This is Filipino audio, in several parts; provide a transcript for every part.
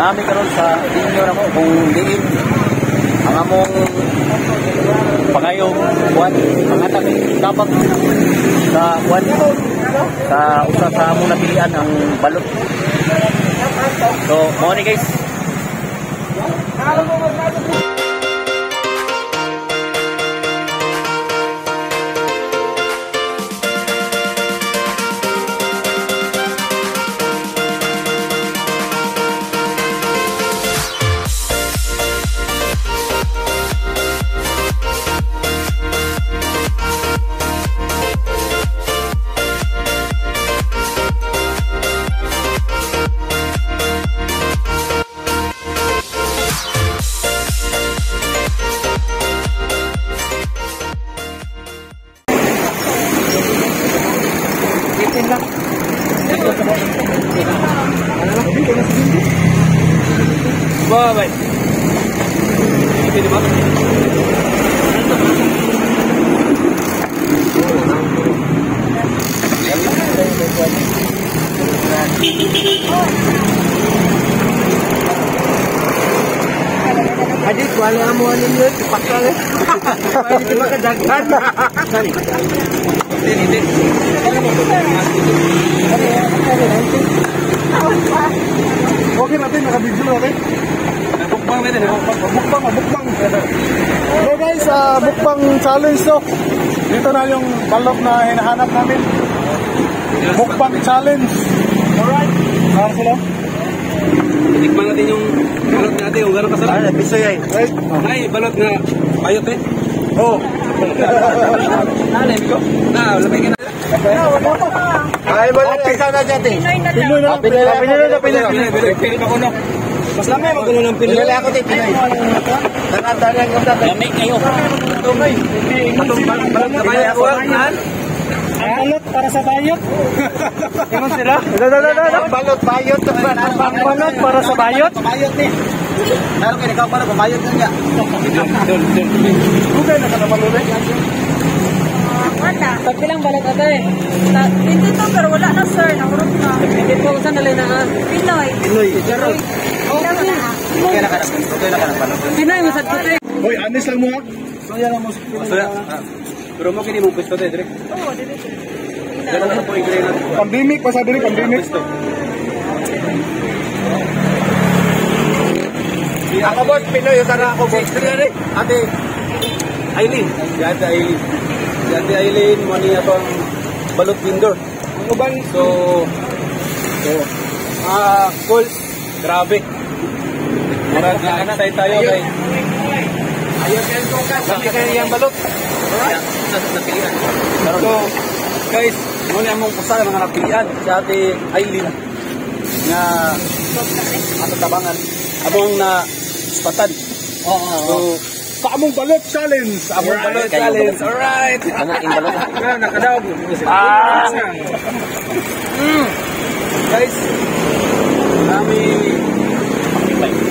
Nami karon sa inyo na mo kung diin ang among pangayong buwan pangatag tabang sa buwan sa usa sa among napilian ang balot. So, mo ni guys. Bye. Ini ba? Adik, wala mo ninyo, pakal. Hindi makadagan. Hindi. Okay natin, nakabidyo na natin. Mukbang. So guys, mukbang challenge to. Dito na yung balot na hinahanap namin. Mukbang challenge. Alright. Sila. Tikman natin yung balot natin, yung gano'ng kasarap. Ay, bisoy ay. Ay, balot na bayot eh. Oh. Amigo. Lamay ka na. Ay, balot isa na dyan eh. Pinoy pa ko no. Mas lamay magulo ng Pinoy. Pinili ako din, Pinoy. Tangan yung dati. Lamay kayo. Tumay. Itong balot na bayot ko. Ang balot para sa bayot. Tingnan sila. Balot, bayot. Ang balot para sa bayot. Bayot eh. Lalo kayo, ikaw pala, bayot ka nga. Bugay na ka naman ulit. Wala. Pag ilang balot ata eh. Hindi to, pero wala na sir. Nahurot na. Hindi po, saan nalay na Pinoy. Pinoy. Wala na. Okay na ka na balot. Pinoy, masad ko tayo. Hoy, anis lang mo ha. Soya lang mo. Soya. Pero mo kini mo pwesto tayo dire. Oo, dito. Dala na po i-grade natin. Pandemic, pasabi rin pandemic. Ako boss, Pinoy. Yung sana ako boss. Ate Aileen. Si Ate Aileen, mo niya itong balot vendor. So, cool. Grabe. Marag na-excite tayo kay Ayun yan ko ka. kami kayo yung balot. Napilihan. So, guys, muna mong usaha mga napilian si Ate Aileen nga matatabangan among na spatan. So, Sa among balot challenge. among balot challenge. Alright. Ano yung balot? Nakadaog. Guys, kami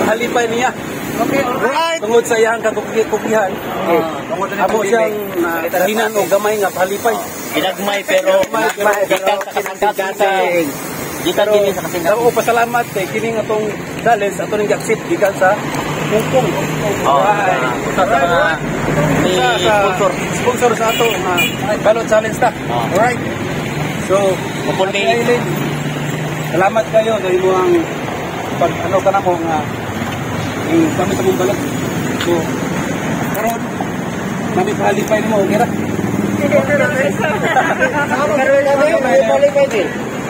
halipay niya. Okay, alright. Tungod sa iyang kakukihan. Amo siyang hinan o gamay nga halipay. Ginagmay pero gikan sa kasing-kasing. Gikan din sa kasing-kasing. Ako pasalamat kay kining atong challenge ato ning accept gikan sa Hong Kong. Sa mga ni Sponsor sa ato nga balot challenge ta. Alright. So, Pupunti. Aileen, salamat kayo sa inyong pag ano ka na mo nga kami sa mong balot. So, karon nami pahalipay mo, okay ra?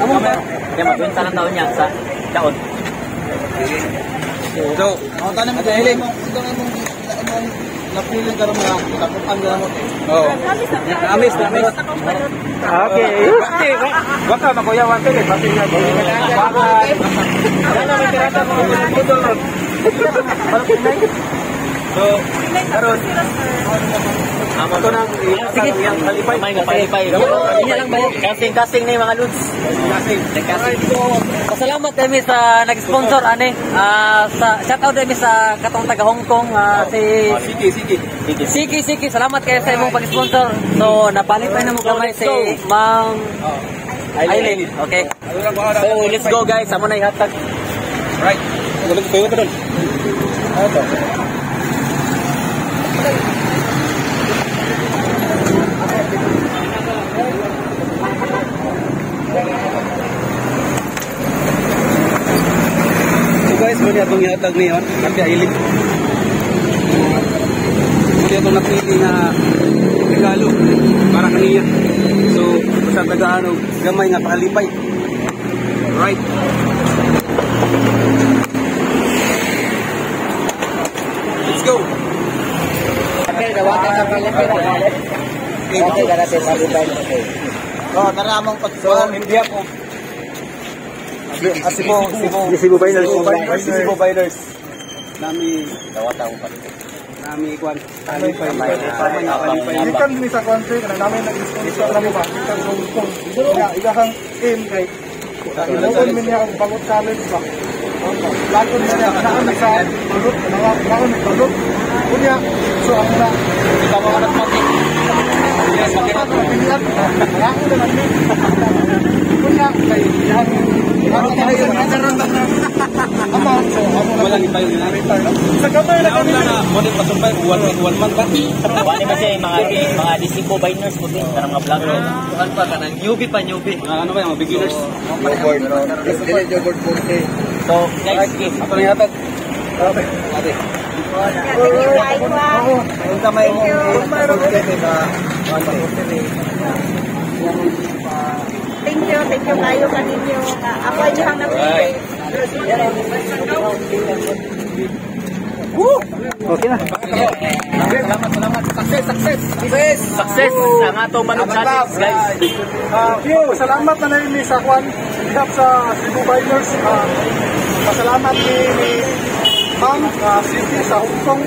Amo ba? Kaya mabenta ng taon niya sa taon. So, ang tanong mo dahil napiling ka rin mga kapupan na mo. Oo. Amis. Okay. Baka makuyawan ka eh. Pati nga. Baka. Yan ang itirata mo. So, karon. Amo to nang sige yang halipay. May nga halipay. Inya lang ba? Casting na yung mga lods. Casting. Pasalamat kami sa nag-sponsor ani. Sa shout out kami sa katong taga Hong Kong si Siki. Salamat kayo sa imong pag-sponsor. So napalipay na mo kamay si Ma'am Aileen. Okay. So let's go guys. Amo na ihatag. Right. Ulit kayo ito doon. Ito. So guys, muli atong ihatag niyon. Nanti ailig. Muli atong napili na regalo para kaniya. So, basta tagaan og gamay nga pakalipay. Right. Let's go. Okay, dawakan sa Pilipinas. Okay, darating sa Dubai. Oh, naramong pagsuon. Hindi ako. Cebu Biners. Cebu Biners. Nami Dawatan ko pa. nami kuan. Kalipay. Kalipay. Ikan din sa country, kana namin nag-sponsor na mo ba? Ikan kung ikahang team kay Ilocon min niya ang bagot challenge ba? Lakon niya naan sa bagot, lakon ni bagot. Kunya, so ako na Kita mo anak matik. Yes, matik. pilihan. Ako na namin. Kunya kay yan. Ano tayo na karon ba? Ama, so ako na Wala ipay ni retire no. sa gamay na kami. Na mo din pasumpay one month ba? Wala kasi mga Cebu Biners po din, mga vlog. Kuan pa kanang newbie pa newbie. Ano ba yung mga beginners? So, guys, give. Ako lang yatag. Ang kamay mo. Thank you kayo kaninyo. Ako ay yung napili. Okay na. Salamat. Success ang ato manok challenge, guys. Salamat na rin ni sa Kwan, ihap sa Cebu Biners. Pasalamat ni Ma'am City sa Hong Kong.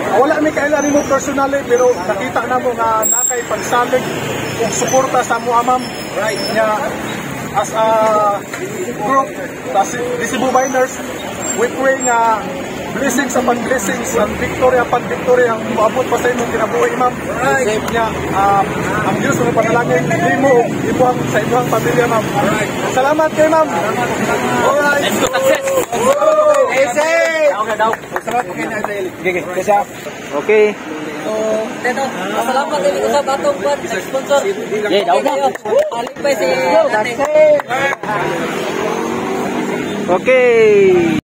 Wala mi kailan mo personally pero nakita na mo nga nakay pagsalig ug suporta sa mo ma'am. Right. Nya as a group the Cebu Biners, we pray nga blessings upon blessings and victory upon victory ang maabot pa sa imong kinabuhi ma'am. Right. Nya ang Diyos ang panalangin nimo ug sa imong pamilya ma'am. Right. Salamat kay ma'am. Alright. Let's go success. Daw. Okay. Dito, salamat din sa atong buat sponsor. Yeah, daw kayo. Alipay si Okay.